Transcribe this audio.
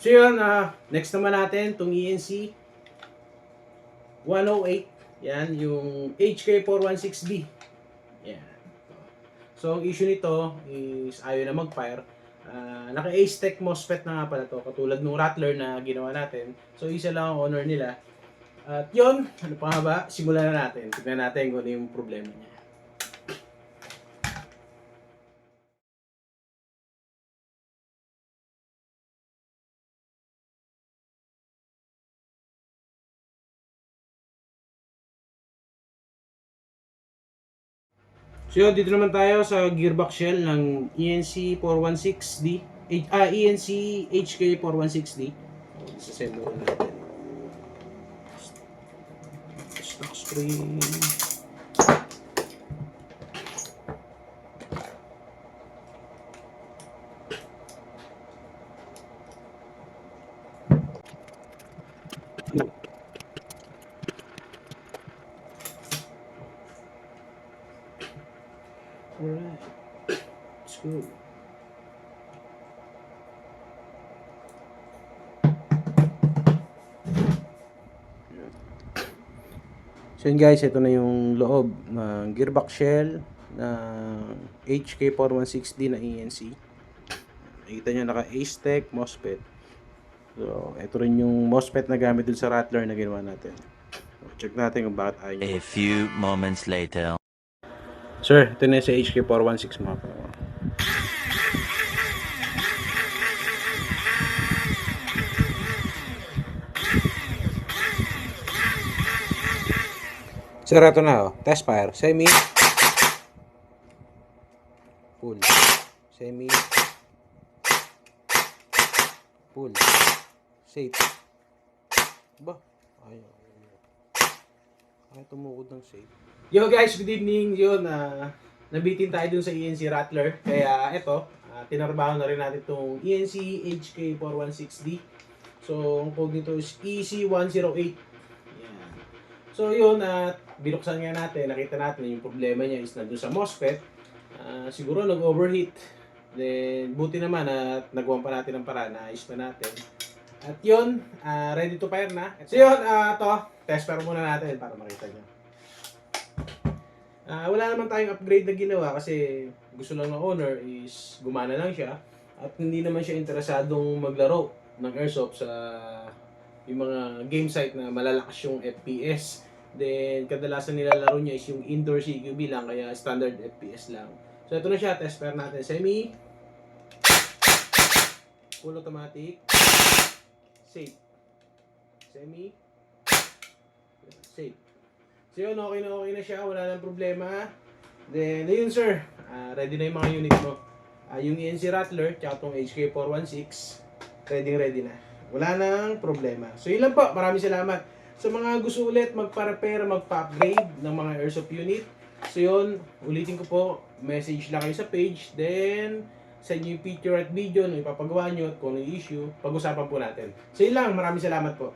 So yun, next naman natin itong ENC 108. Yan, yung HK416B. Yan. So ang issue nito is ayaw na mag-fire. Naka-Ace-Tech MOSFET na nga pala to, katulad ng Rattler na ginawa natin. So isa lang ang honor nila. At yun, ano pa nga ba? Simulan na natin. Tignan natin kung ano yung problema niya. So yun, dito naman tayo sa gearbox shell ng ENC 416D. ENC HK 416D. Disassemble na natin. Stock spring. Alright, let's go. So yun guys, ito na yung loob ng gearbox shell ng HK416D na ENC. Nakikita nyo naka Ace-Tech MOSFET. So ito rin yung MOSFET na gamit dun sa Rattler na ginawa natin. So, check natin kung bakit ayaw nyo. A few moments later. Sir, ito na sa HK416 mga po. Sir, ito na oh. Test fire. Semi. Full. Semi. Full. Safe. Ba? Ay, tumukod ng safe. Yo guys, good evening. Yun, nabitin tayo dun sa ENC Rattler. Kaya eto, tinarbaho na rin natin itong ENC HK416D. So, ang code nito is EC108. Yan. So, yun, binuksan nga natin, nakita natin yung problema niya is nandun sa MOSFET. Siguro nag-overheat. Then, buti naman at nagawa pa natin ang paraan, naayos na natin. At yun, ready to fire na. So yun, test fire muna natin para makita nyo. Wala naman tayong upgrade na ginawa kasi gusto lang ng owner is gumana lang siya at hindi naman siya interesadong maglaro ng airsoft sa yung mga game site na malalakas yung FPS. Then kadalasan nilalaro niya is yung indoor CQB lang, kaya standard FPS lang. So ito na siya, test fire natin. Semi, full automatic, safe, semi, safe. So yun, okay na siya, wala nang problema. Then, ayun sir, ready na yung mga unit mo. Yung ENC Rattler, tsaka itong HK416, ready na. Wala nang problema. So yun lang po, maraming salamat. Sa mga gusto ulit magpa-repair, magpa-upgrade ng mga airsoft unit, so yun, ulitin ko po, message lang kayo sa page, then send nyo yung picture at video na ipapagawa nyo at kung ano yung issue, pag-usapan po natin. So yun lang, maraming salamat po.